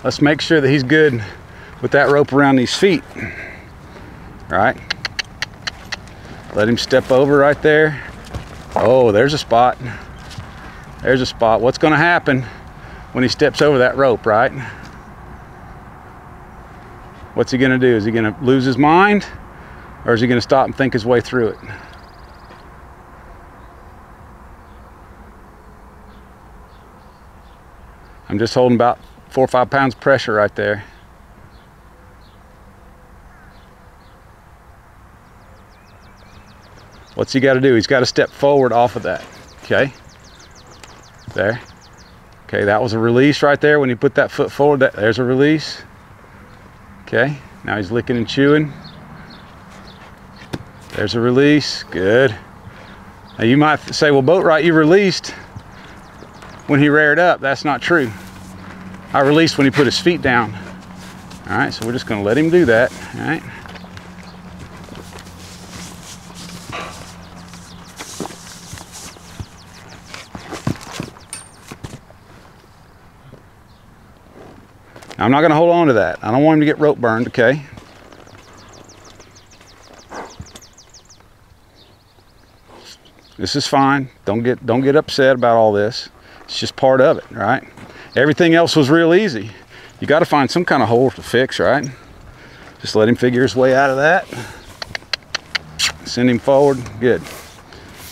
let's make sure that he's good with that rope around these feet. Right? Let him step over right there. Oh, there's a spot. There's a spot. What's going to happen when he steps over that rope, right? What's he going to do? Is he going to lose his mind, or is he going to stop and think his way through it? I'm just holding about 4 or 5 pounds of pressure right there. What's he got to do? He's got to step forward off of that. Okay. There. Okay, that was a release right there when he put that foot forward. There's a release. Okay, now he's licking and chewing. There's a release. Good. Now you might say, well, Boatwright, you released when he reared up. That's not true. I released when he put his feet down. All right, so we're just going to let him do that. All right. I'm not going to hold on to that. I don't want him to get rope burned, okay? This is fine. Don't get upset about all this. It's just part of it, right? Everything else was real easy. You got to find some kind of hole to fix, right? Just let him figure his way out of that. Send him forward. Good.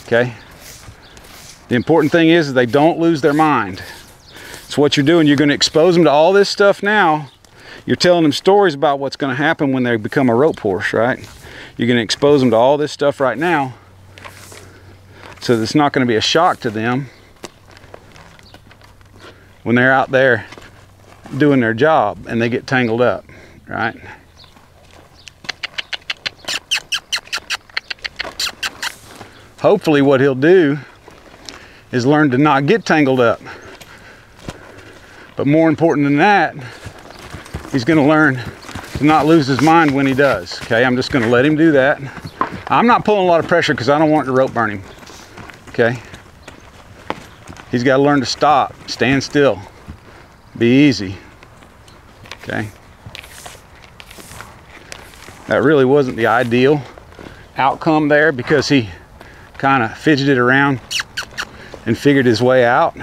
Okay? The important thing is they don't lose their mind. So what you're doing, you're going to expose them to all this stuff now. You're telling them stories about what's going to happen when they become a rope horse, right? You're going to expose them to all this stuff right now, so that it's not going to be a shock to them when they're out there doing their job and they get tangled up, right? Hopefully what he'll do is learn to not get tangled up. But more important than that, he's going to learn to not lose his mind when he does. Okay, I'm just going to let him do that. I'm not pulling a lot of pressure because I don't want to rope burn him. Okay, he's got to learn to stop, stand still, be easy. Okay, that really wasn't the ideal outcome there because he kind of fidgeted around and figured his way out.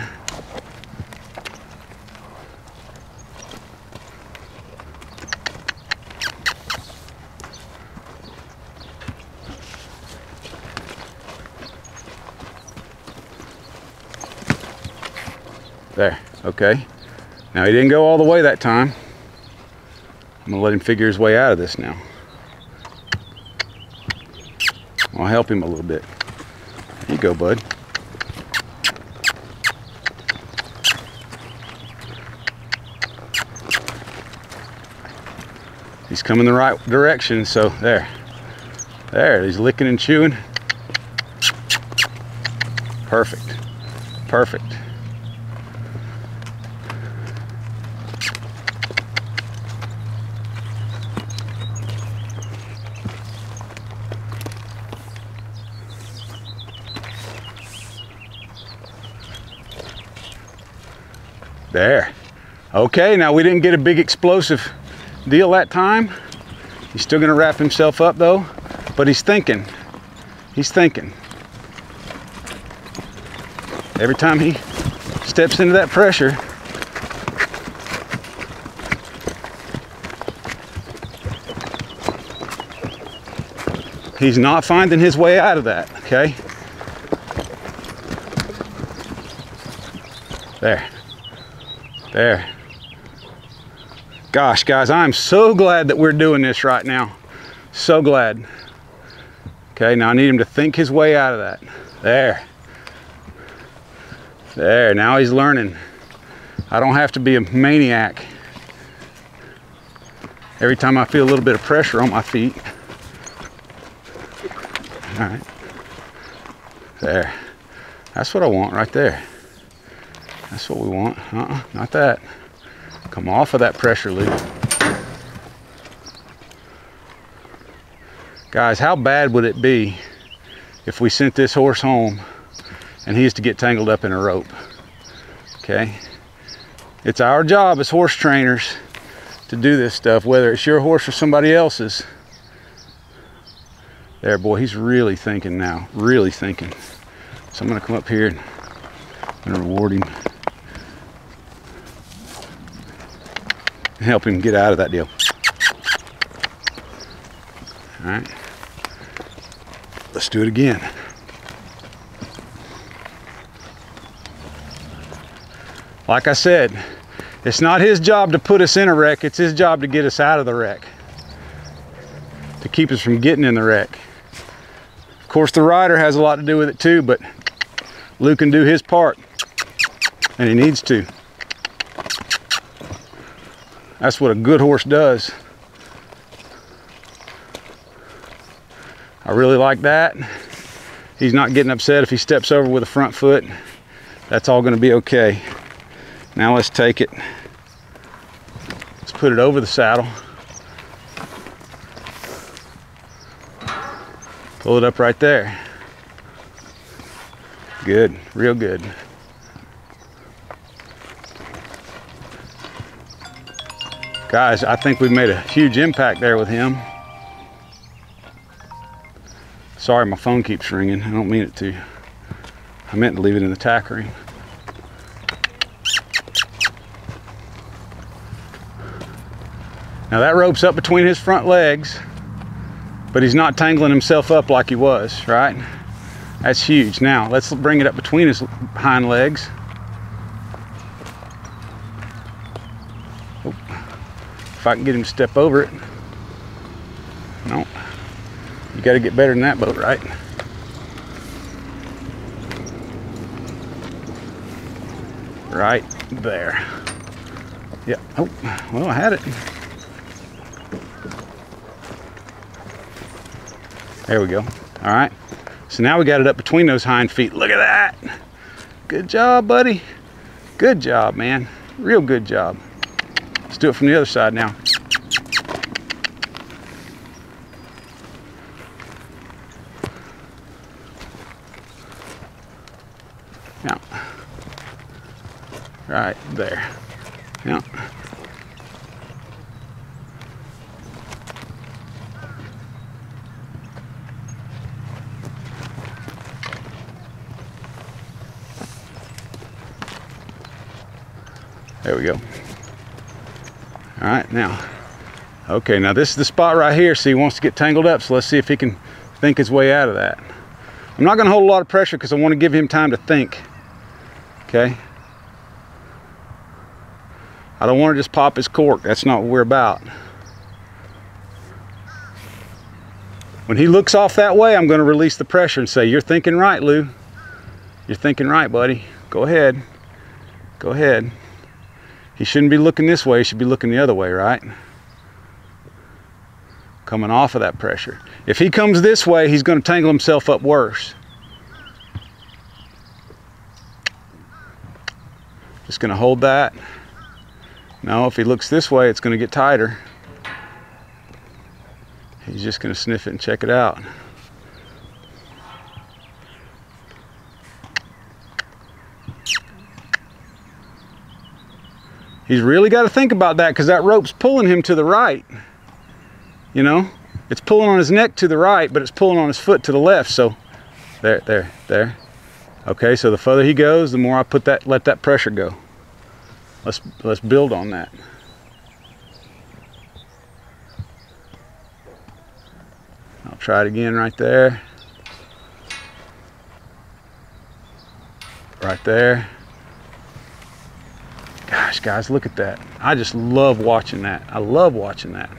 There, okay. Now he didn't go all the way that time. I'm gonna let him figure his way out of this now. I'll help him a little bit. Here you go, bud. He's coming the right direction, so there. There, he's licking and chewing. Perfect, perfect. There. Okay, now we didn't get a big explosive deal that time. He's still gonna wrap himself up though, but he's thinking. He's thinking. Every time he steps into that pressure, he's not finding his way out of that, okay? There. There. Gosh, guys, I'm so glad that we're doing this right now. So glad. Okay, now I need him to think his way out of that. There. There, now he's learning. I don't have to be a maniac every time I feel a little bit of pressure on my feet. All right. There. That's what I want right there. That's what we want. Not that. Come off of that pressure loop. Guys, how bad would it be if we sent this horse home and he used to get tangled up in a rope? Okay. It's our job as horse trainers to do this stuff, whether it's your horse or somebody else's. There, boy, he's really thinking now, really thinking. So I'm gonna come up here and I'm gonna reward him. Help him get out of that deal. All right, let's do it again. Like I said, it's not his job to put us in a wreck, it's his job to get us out of the wreck, to keep us from getting in the wreck. Of course, the rider has a lot to do with it too, but Lou can do his part, and he needs to. That's what a good horse does. I really like that. He's not getting upset if he steps over with a front foot. That's all gonna be okay. Now let's take it. Let's put it over the saddle. Pull it up right there. Good, real good. Guys, I think we've made a huge impact there with him. Sorry, my phone keeps ringing. I don't mean it to. I meant to leave it in the tack ring. Now that rope's up between his front legs, but he's not tangling himself up like he was, right? That's huge. Now let's bring it up between his hind legs. Oh, if I can get him to step over it. No, you got to get better than that, boat, right? Right there. Yeah. Oh, well, I had it. There we go. All right. So now we got it up between those hind feet. Look at that. Good job, buddy. Good job, man. Real good job. Let's do it from the other side now. Now. Right there. Now. There we go. All right, now, okay, now this is the spot right here. See, he wants to get tangled up, so let's see if he can think his way out of that. I'm not gonna hold a lot of pressure because I want to give him time to think, okay? I don't want to just pop his cork. That's not what we're about. When he looks off that way, I'm gonna release the pressure and say, you're thinking right, Lou. You're thinking right, buddy. Go ahead, go ahead. He shouldn't be looking this way, he should be looking the other way, right? Coming off of that pressure. If he comes this way, he's going to tangle himself up worse. Just going to hold that. No, if he looks this way, it's going to get tighter. He's just going to sniff it and check it out. He's really got to think about that because that rope's pulling him to the right. You know, it's pulling on his neck to the right, but it's pulling on his foot to the left. So there. Okay, so the further he goes, the more I let that pressure go. Let's build on that. I'll try it again right there. Right there. Gosh, guys, look at that. I just love watching that. I love watching that.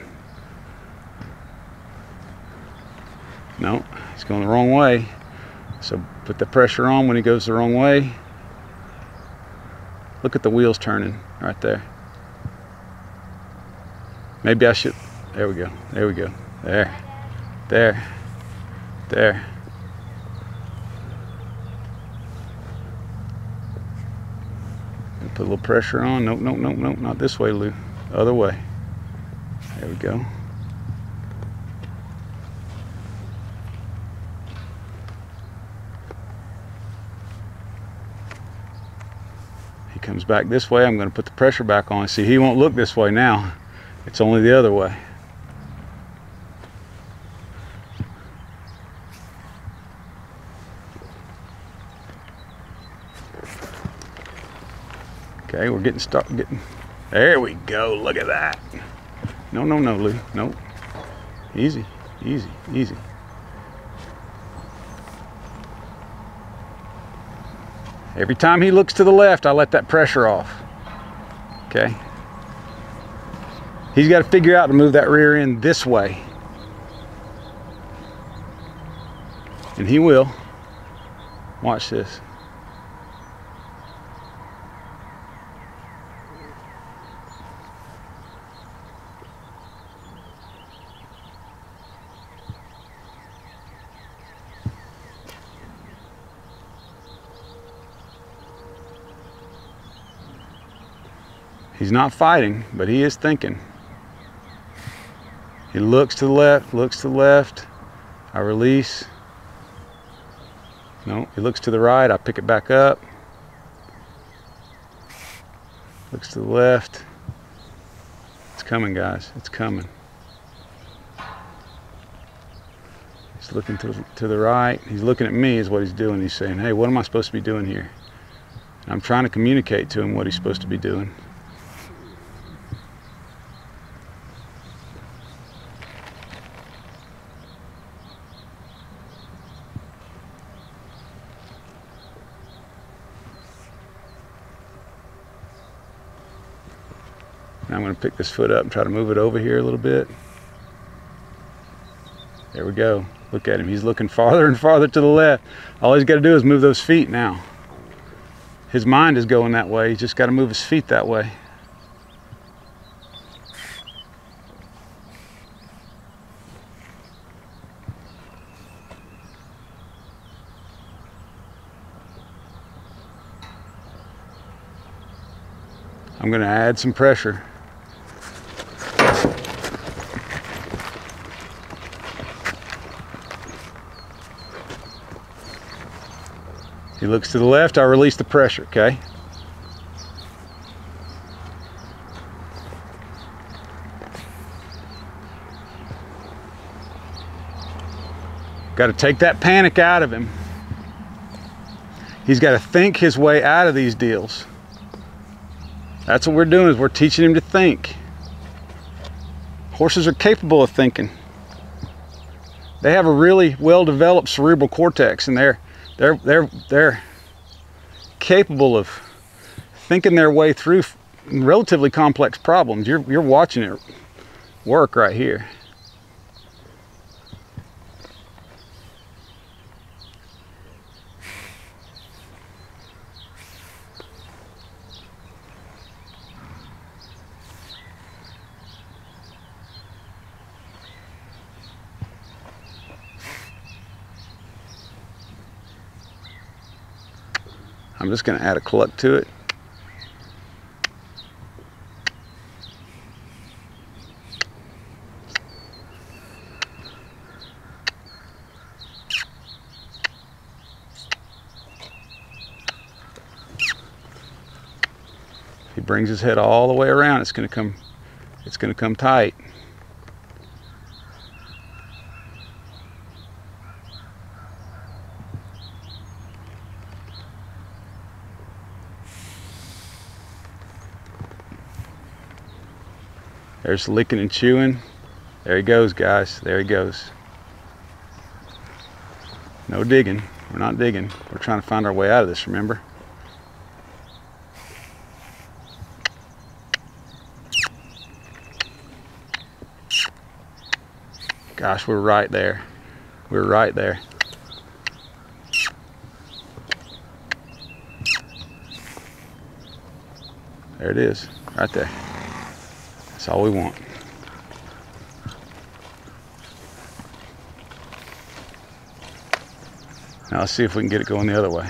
No, he's going the wrong way. So put the pressure on when he goes the wrong way. Look at the wheels turning right there. Maybe I should, there we go, there we go. There. Put a little pressure on. Nope, not this way, Lou. Other way. There we go. He Comes back this way, I'm going to put the pressure back on. See, he won't look this way now. It's only the other way. Okay, we're getting there we go, look at that. No, no, no, Lou, no. Easy, easy, easy. Every time he looks to the left, I let that pressure off, okay? He's got to figure out to move that rear end this way. And he will. Watch this. He's not fighting, but he is thinking. He looks to the left, looks to the left. I release. No, he looks to the right, I pick it back up. Looks to the left. It's coming, guys, it's coming. He's looking to the right. He's looking at me is what he's doing. He's saying, hey, what am I supposed to be doing here? And I'm trying to communicate to him what he's supposed to be doing. Now I'm going to pick this foot up and try to move it over here a little bit. There we go. Look at him. He's looking farther and farther to the left. All he's got to do is move those feet now. His mind is going that way. He's just got to move his feet that way. I'm going to add some pressure. He looks to the left, I release the pressure, okay? Got to take that panic out of him. He's got to think his way out of these deals. That's what we're doing, is we're teaching him to think. Horses are capable of thinking. They have a really well-developed cerebral cortex, and they're capable of thinking their way through relatively complex problems. You're watching it work right here. I'm just going to add a cluck to it. If he brings his head all the way around, it's going to come tight. There's licking and chewing. There he goes, guys. There he goes. No digging. We're not digging. We're trying to find our way out of this, remember? Gosh, we're right there. We're right there. There it is, right there. That's all we want. Now let's see if we can get it going the other way.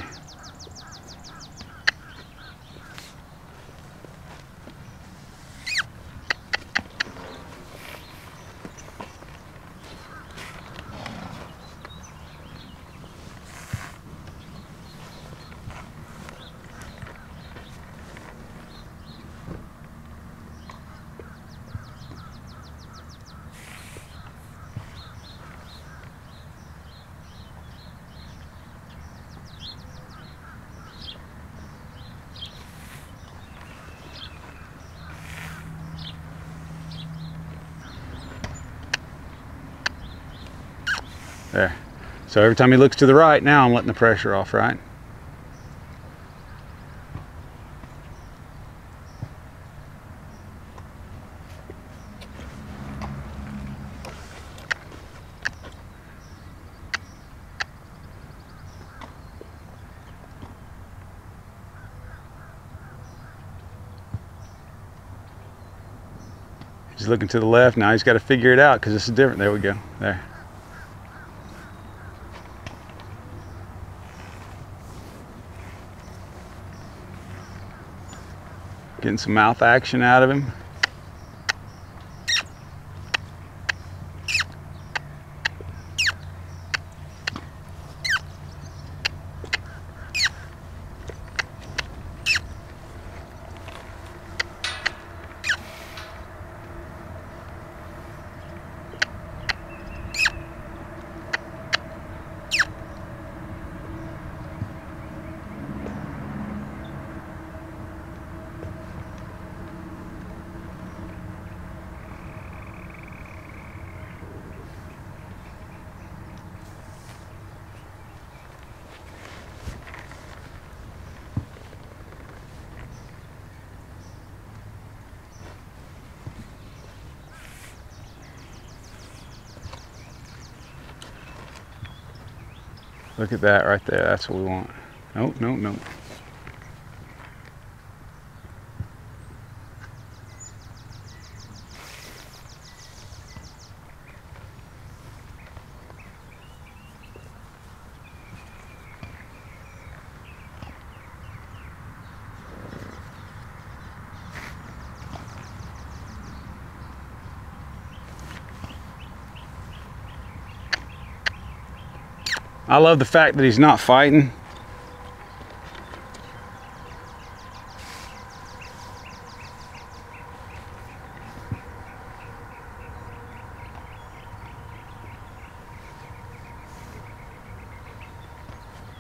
There. So every time he looks to the right, now I'm letting the pressure off, right? He's looking to the left. Now he's got to figure it out because this is different. There we go. There. Getting some mouth action out of him. Look at that right there. That's what we want. Nope, nope, nope. I love the fact that he's not fighting.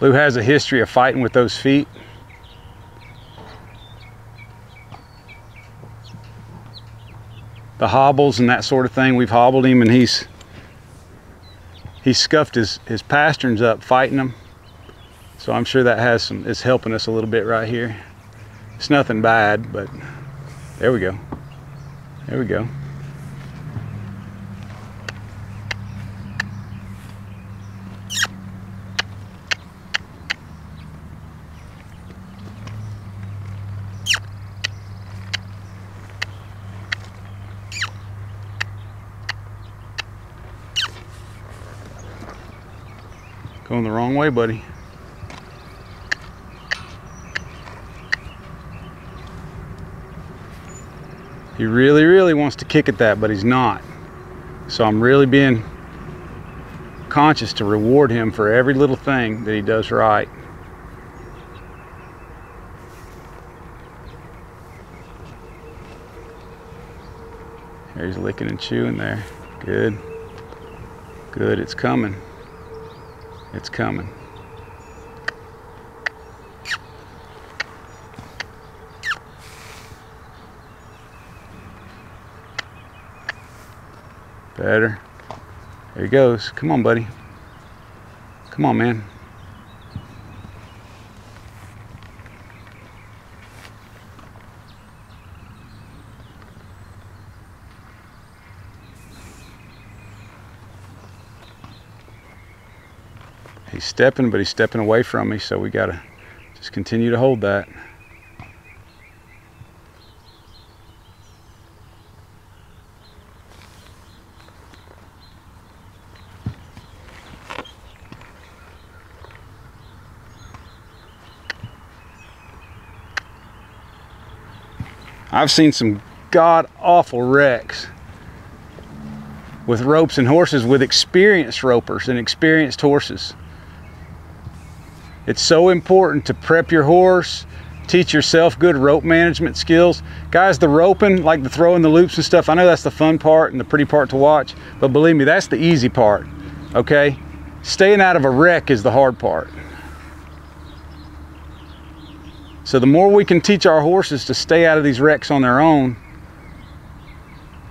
Lou has a history of fighting with those feet. The hobbles and that sort of thing, we've hobbled him and he's scuffed his pasterns up fighting them. So I'm sure that has some, is helping us a little bit right here. It's nothing bad, but there we go. There we go. Going the wrong way, buddy. He really, really wants to kick at that, but he's not. So I'm really being conscious to reward him for every little thing that he does right. There he's licking and chewing there. Good. Good, it's coming. It's coming. Better. There he goes. Come on, buddy. Come on, man. He's stepping, but he's stepping away from me, so we gotta just continue to hold that. I've seen some god-awful wrecks with ropes and horses with experienced ropers and experienced horses. It's so important to prep your horse, teach yourself good rope management skills. Guys, the roping, like the throwing the loops and stuff, I know that's the fun part and the pretty part to watch, but believe me, that's the easy part, okay? Staying out of a wreck is the hard part. So the more we can teach our horses to stay out of these wrecks on their own,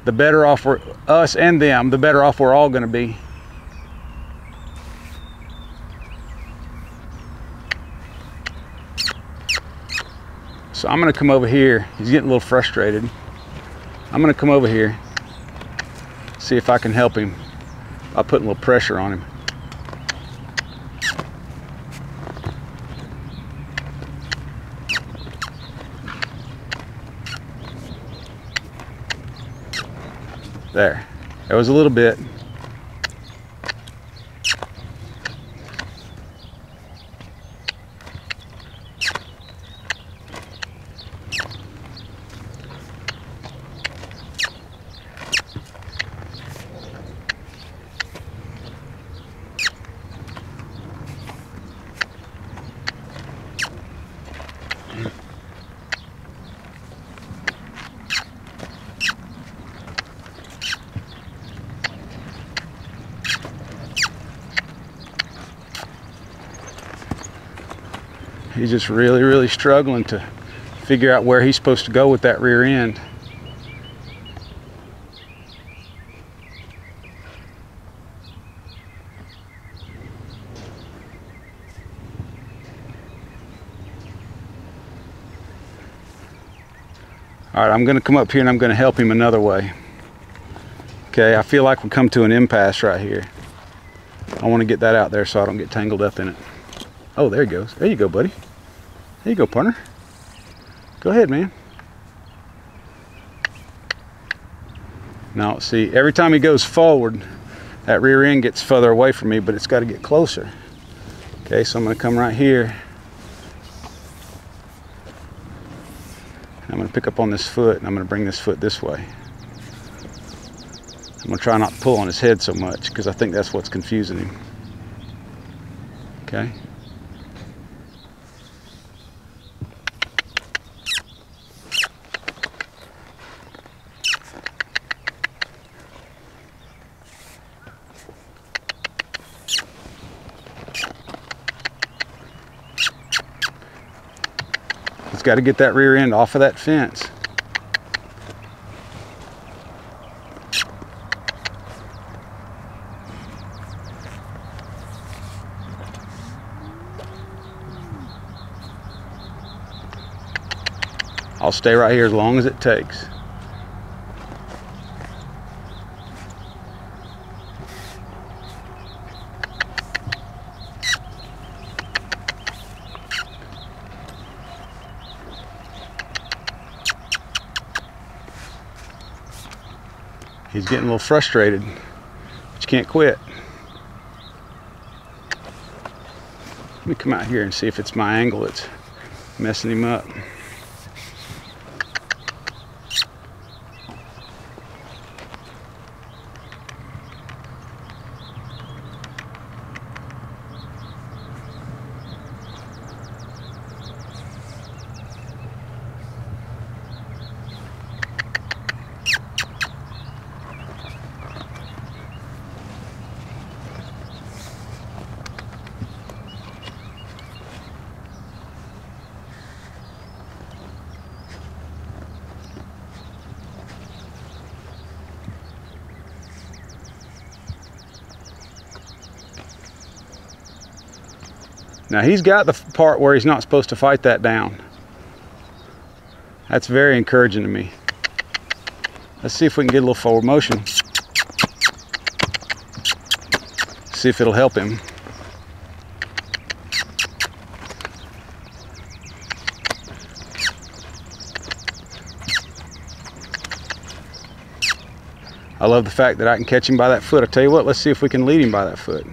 the better off for us and them, the better off we're all gonna be. So I'm gonna come over here. He's getting a little frustrated. I'm gonna come over here, see if I can help him by putting a little pressure on him. There, that was a little bit. He's just really struggling to figure out where he's supposed to go with that rear end. All right, I'm going to come up here and I'm going to help him another way. Okay, I feel like we come to an impasse right here. I want to get that out there so I don't get tangled up in it. Oh, there he goes. There you go, buddy. There you go, partner. Go ahead, man. Now, see, every time he goes forward, that rear end gets further away from me, but it's got to get closer. Okay, so I'm going to come right here. I'm going to pick up on this foot, and I'm going to bring this foot this way. I'm going to try not to pull on his head so much, because I think that's what's confusing him. Okay. It's got to get that rear end off of that fence. I'll stay right here as long as it takes. He's getting a little frustrated, but you can't quit. Let me come out here and see if it's my angle that's messing him up. Now he's got the part where he's not supposed to fight that down. That's very encouraging to me. Let's see if we can get a little forward motion. See if it'll help him. I love the fact that I can catch him by that foot. I tell you what, let's see if we can lead him by that foot.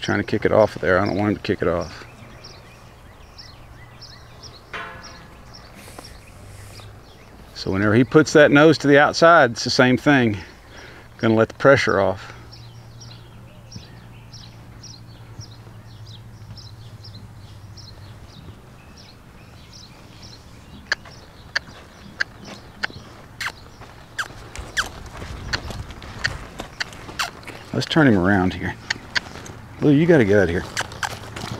Trying to kick it off there. I don't want him to kick it off. So whenever he puts that nose to the outside, it's the same thing. Gonna let the pressure off. Let's turn him around here. Lou, you got to get out of here.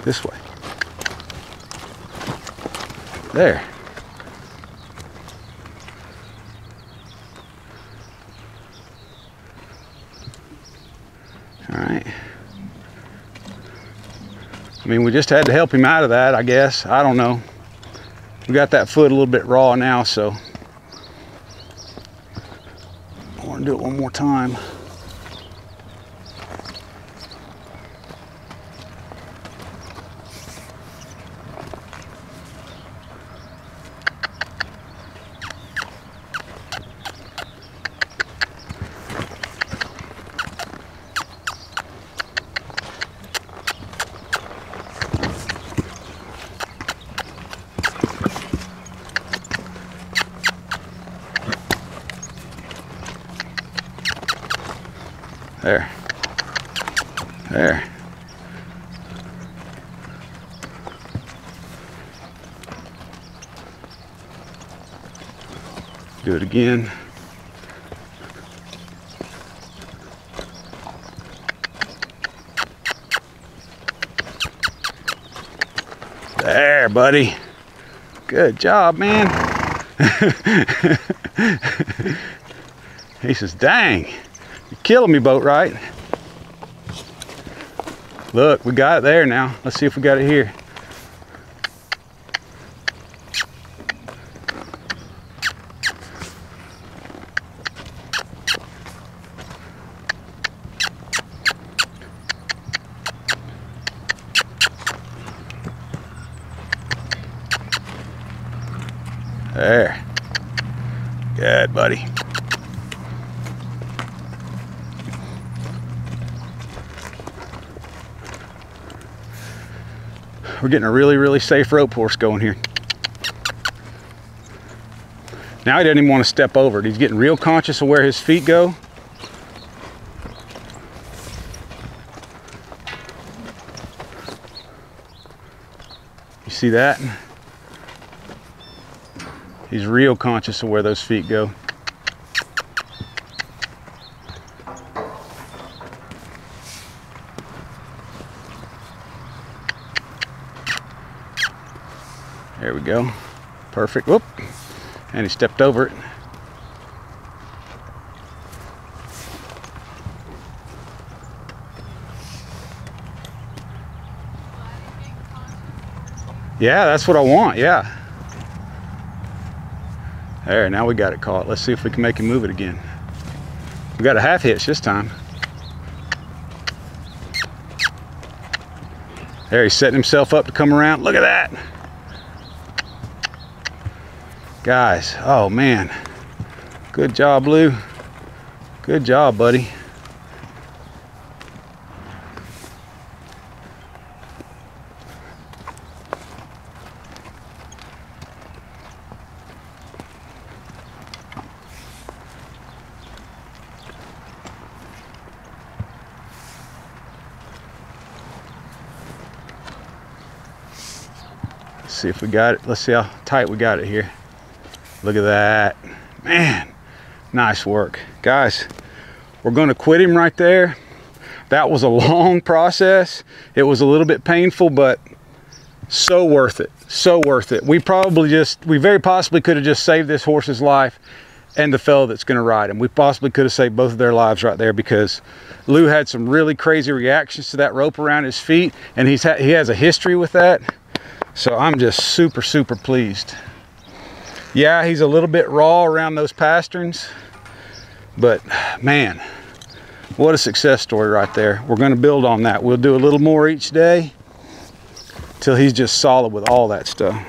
This way. There. All right. I mean, we just had to help him out of that, I guess. I don't know. We got that foot a little bit raw now, so I want to do it one more time. There. There. Do it again. There, buddy. Good job, man. He says, dang. You're killing me, Boatwright. Look, we got it there now. Let's see if we got it here. There. Good, buddy. We're getting a really, really safe rope horse going here. Now he doesn't even want to step over it. He's getting real conscious of where his feet go. You see that? He's real conscious of where those feet go. There we go. Perfect. Whoop. And he stepped over it. Yeah, that's what I want. Yeah. There, now we got it caught. Let's see if we can make him move it again. We got a half hitch this time. There, he's setting himself up to come around. Look at that. Guys, oh man. Good job, Lou. Good job, buddy. Let's see if we got it. Let's see how tight we got it here. Look at that. Man, nice work. Guys, we're gonna quit him right there. That was a long process. It was a little bit painful, but so worth it, so worth it. We very possibly could have just saved this horse's life and the fellow that's gonna ride him. We possibly could have saved both of their lives right there, because Lou had some really crazy reactions to that rope around his feet, and he has a history with that. So I'm just super, super pleased. Yeah, he's a little bit raw around those pasterns, but man, what a success story right there. We're gonna build on that. We'll do a little more each day till he's just solid with all that stuff.